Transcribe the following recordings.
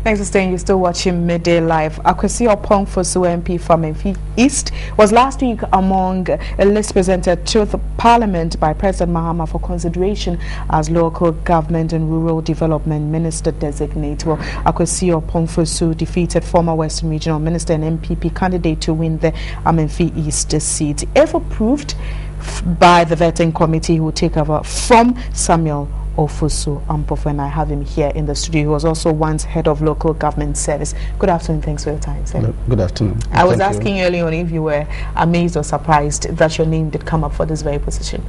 Thanks for staying. You're still watching Midday Live. Akwesi Opong-Fosu MP from Menfi East was last week among a list presented to the Parliament by President Mahama for consideration as local government and rural development minister designate. Well, Akwesi Opong-Fosu defeated former Western Regional Minister and MPP candidate to win the Menfi East seat. If approved by the vetting committee, who will take over from Samuel Ofosu Ampofo, and I have him here in the studio. He was also once head of local government service. Good afternoon. Thanks for your time, sir. Good afternoon. I was asking earlier on if you were amazed or surprised that your name did come up for this very position.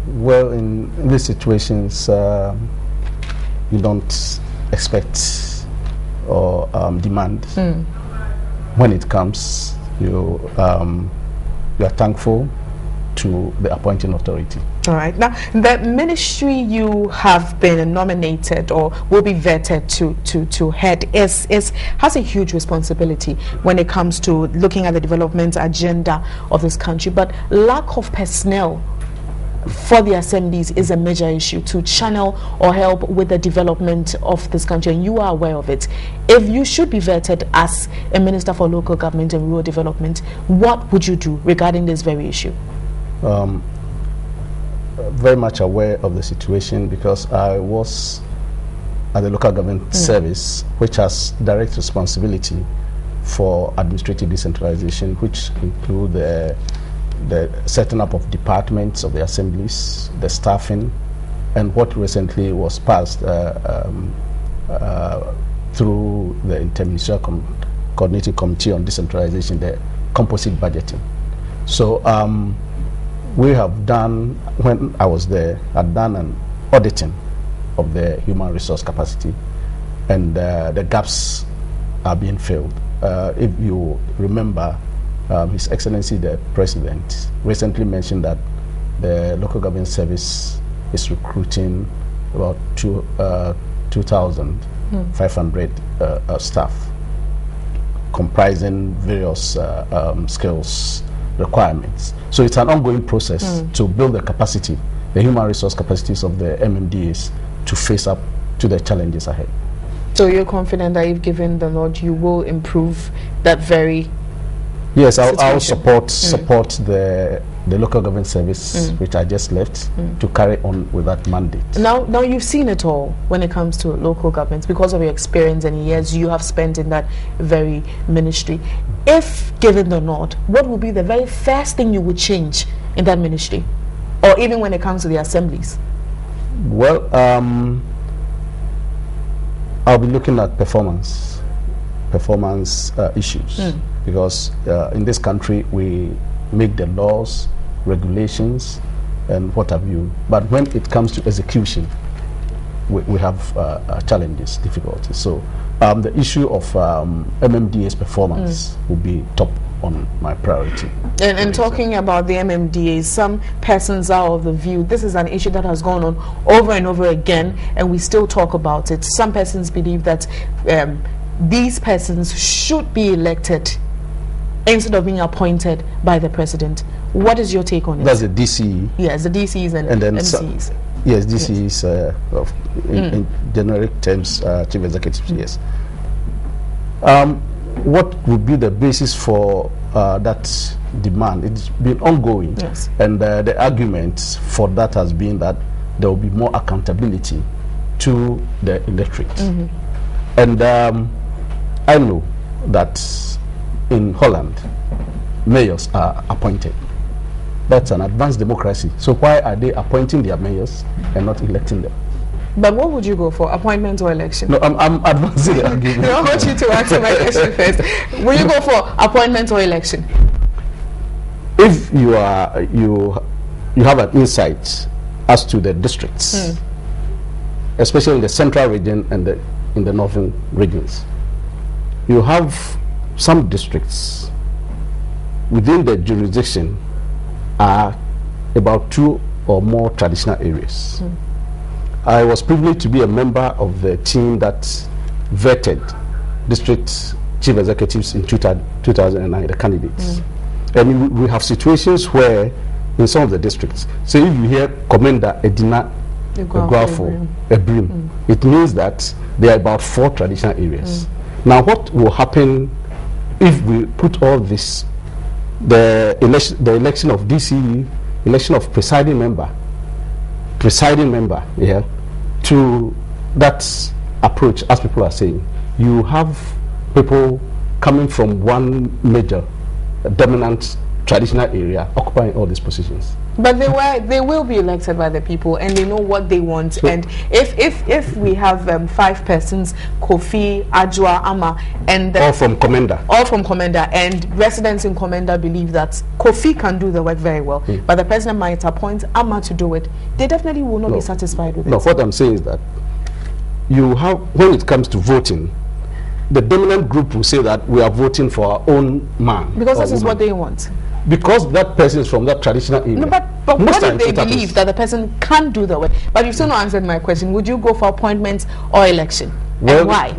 Well, in these situations, you don't expect or demand. When it comes, you are thankful to the appointing authority. All right. Now, the ministry you have been nominated or will be vetted to head has a huge responsibility when it comes to looking at the development agenda of this country. But lack of personnel for the assemblies is a major issue to channel or help with the development of this country, and you are aware of it. If you should be vetted as a minister for local government and rural development, what would you do regarding this very issue? Very much aware of the situation because I was at the local government service, which has direct responsibility for administrative decentralization, which include the setting up of departments of the assemblies, the staffing, and what recently was passed through the Interministerial Coordinating Committee on Decentralization, the composite budgeting. So we have done, when I was there, I'd done an auditing of the human resource capacity, and the gaps are being filled. If you remember, His Excellency the President recently mentioned that the local government service is recruiting about 2,500 staff, comprising various skills requirements. So it's an ongoing process to build the capacity, the human resource capacities of the MMDAs to face up to the challenges ahead. So you're confident that if given the nod, you will improve that very Yes, I'll support the local government service, which I just left, to carry on with that mandate. Now you've seen it all when it comes to local governments because of your experience and years you have spent in that very ministry. If given the nod, what would be the very first thing you would change in that ministry, or even when it comes to the assemblies? Well, I'll be looking at performance issues. Because in this country we make the laws, regulations, and what have you. But when it comes to execution, we have challenges, difficulties. So the issue of MMDA's performance will be top on my priority. And talking about the MMDAs, some persons are of the view this is an issue that has gone on over and over again, and we still talk about it. Some persons believe that these persons should be elected instead of being appointed by the president. What is your take on it? That's the DCE. Yes, the DCEs and then MCEs. Yes, DCEs, in generic terms, chief executives, yes. What would be the basis for that demand? It's been ongoing. Yes. And the argument for that has been that there will be more accountability to the electorate. And I know that in Holland, mayors are appointed. That's an advanced democracy. So why are they appointing their mayors and not electing them? But what would you go for, appointment or election? No, I'm advancing the argument. I want you to answer my question first. Will you go for appointment or election? If you have an insight as to the districts, especially in the central region and in the northern regions, you have some districts within the jurisdiction are about 2 or more traditional areas. I was privileged to be a member of the team that vetted district chief executives in 2009, the candidates. And we have situations where in some of the districts, say if you hear Commander Edina a Gov't, a Brim. It means that there are about 4 traditional areas. Now, what will happen if we put all this, the election of DCE, election of presiding member, yeah, to that approach, as people are saying, you have people coming from one major dominant traditional area occupying all these positions. But they will be elected by the people, and they know what they want. So, and if we have 5 persons, Kofi, Ajwa, Ama, and all from Commander, and residents in Commander believe that Kofi can do the work very well, but the president might appoint Ama to do it, they definitely will not be satisfied with it. No, what I'm saying is that you have, when it comes to voting, the dominant group will say that we are voting for our own man. Because this is what they want. Because that person is from that traditional area. No, but what if they believe that the person can't do the work? But you've still not answered my question. Would you go for appointment or election? Well, and why?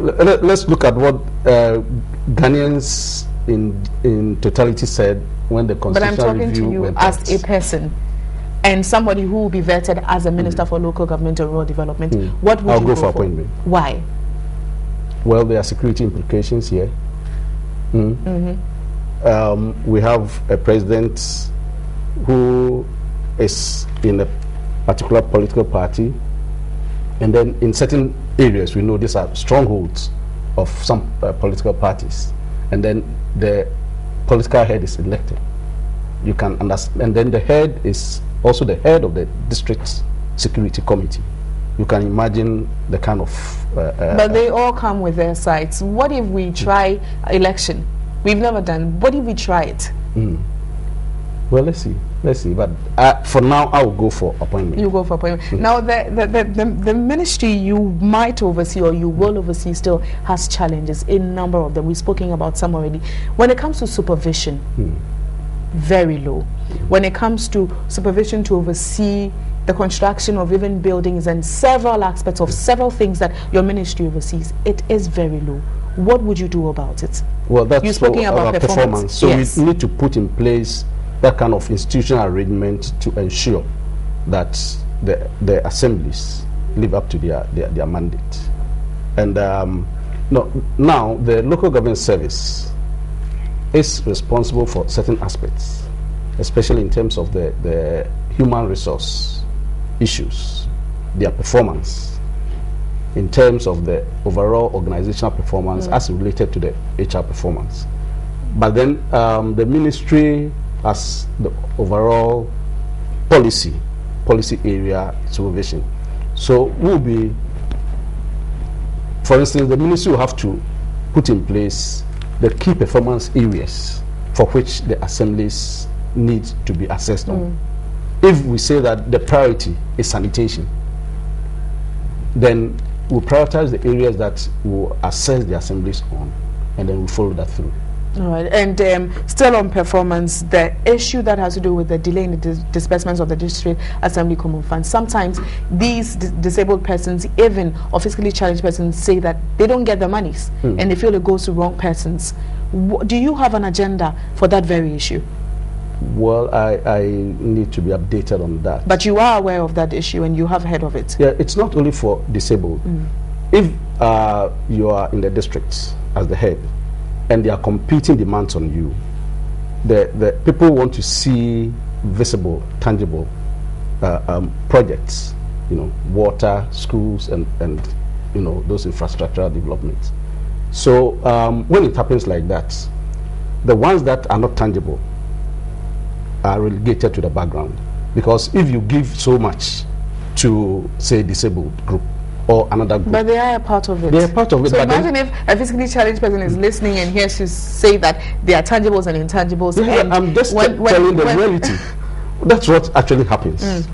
Let's look at what Ghanaians in totality said when the constitutional review. But I'm talking to you as a person and somebody who will be vetted as a minister for local government and rural development. What would I'll you go for appointment. Why? Well, there are security implications here. We have a president who is in a particular political party, and then in certain areas we know these are strongholds of some political parties, and then the political head is elected. You can understand, and then the head is also the head of the district security committee. You can imagine the kind of but they all come with their sides. What if we try election? We've never done. What if we try it? Well, let's see. But for now, I will go for appointment. You go for appointment. Now, the ministry you might oversee or you will oversee still has challenges. A number of them. We've spoken about some already. When it comes to supervision, very low. When it comes to supervision to oversee the construction of even buildings and several aspects of several things that your ministry oversees, it is very low. What would you do about it? Well, that's you're speaking about performance. So yes, we need to put in place that kind of institutional arrangement to ensure that the assemblies live up to their mandate. And now the local government service is responsible for certain aspects, especially in terms of the human resource issues, their performance, in terms of the overall organizational performance as related to the HR performance. But then the ministry has the overall policy area supervision. So we'll be, for instance, the ministry will have to put in place the key performance areas for which the assemblies need to be assessed on. If we say that the priority is sanitation, then we'll prioritize the areas that we'll assess the assemblies on, and then we'll follow that through. All right, and still on performance, the issue that has to do with the delay in the disbursements of the district assembly common funds. Sometimes these disabled persons, even or physically challenged persons, say that they don't get the monies and they feel it goes to wrong persons. Do you have an agenda for that very issue? Well, I need to be updated on that. But you are aware of that issue and you have heard of it? Yeah, it's not only for disabled. If you are in the district as the head and there are competing demands on you, the people want to see visible, tangible projects, water, schools, and those infrastructural developments. So when it happens like that, the ones that are not tangible are relegated to the background, because if you give so much to, say, disabled group or another group, but they are a part of it. They are part of it. So imagine if a physically challenged person is listening and hears you say that there are tangibles and intangibles. Yeah, and I'm just telling the reality. That's what actually happens.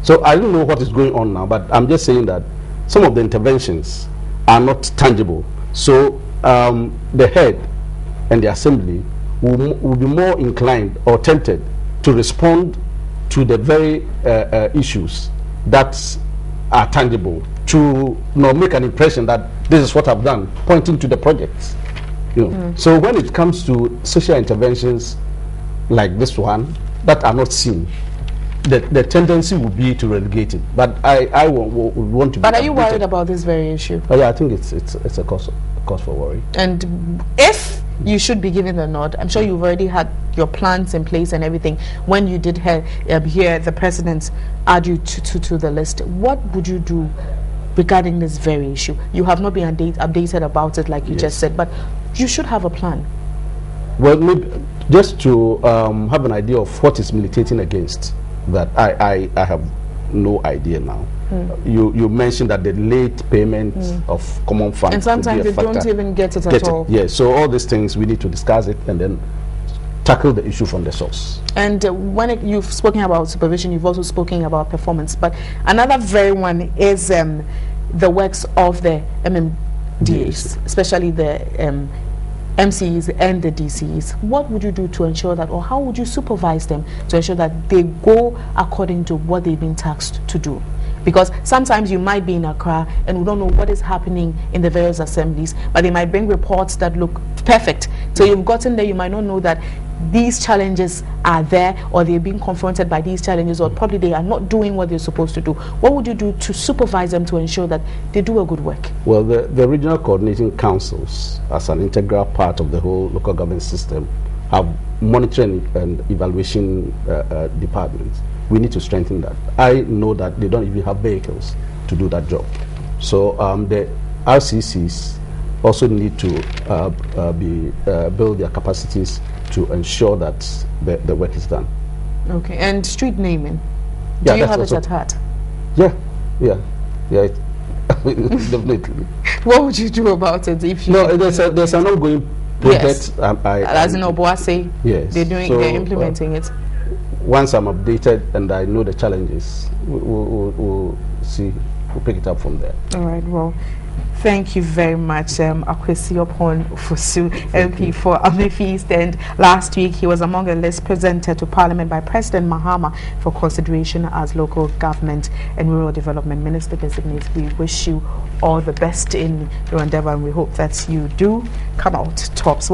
So I don't know what is going on now, but I'm just saying that some of the interventions are not tangible. So the head and the assembly will be more inclined or tempted to respond to the very issues that are tangible, to make an impression that this is what I've done, pointing to the projects. So when it comes to social interventions like this one that are not seen, the tendency would be to relegate it. But I want to. But are you worried about this very issue? Oh, yeah, I think it's a cause for worry. And if you should be given the nod, I'm sure you've already had your plans in place and everything. When you did hear the president add you to the list, what would you do regarding this very issue? You have not been updated about it, like you just said, but you should have a plan. Well, maybe just to have an idea of what is militating against that, I have no idea now. You mentioned that the late payment of common funds, and sometimes they don't even get it at all. Yeah, so all these things we need to discuss it and then tackle the issue from the source. And when you've spoken about supervision, you've also spoken about performance. But another very one is the works of the MMDAs, especially the MCs and the DCs. What would you do to ensure that, or how would you supervise them to ensure that they go according to what they've been tasked to do? Because sometimes you might be in Accra and we don't know what is happening in the various assemblies, but they might bring reports that look perfect. So you've gotten there, you might not know that these challenges are there, or they're being confronted by these challenges, or probably they are not doing what they're supposed to do. What would you do to supervise them to ensure that they do a good work? Well, the regional coordinating councils, as an integral part of the whole local government system, have monitoring and evaluation departments. We need to strengthen that. I know that they don't even have vehicles to do that job. So the RCCs also need to build their capacities to ensure that the work is done. Okay, and street naming, do you have it at heart? Yeah, definitely. What would you do about it if you? No, there's an ongoing project. Yes. As in Obuasi, yes, they're implementing it. Once I'm updated and I know the challenges, we'll see. We'll pick it up from there. All right. Well, thank you very much, Akwesi Oppong-Ofosu, MP for Amefi East. And last week he was among a list presented to Parliament by President Mahama for consideration as local government and rural development minister designate. We wish you all the best in your endeavor, and we hope that you do come out tops. Well,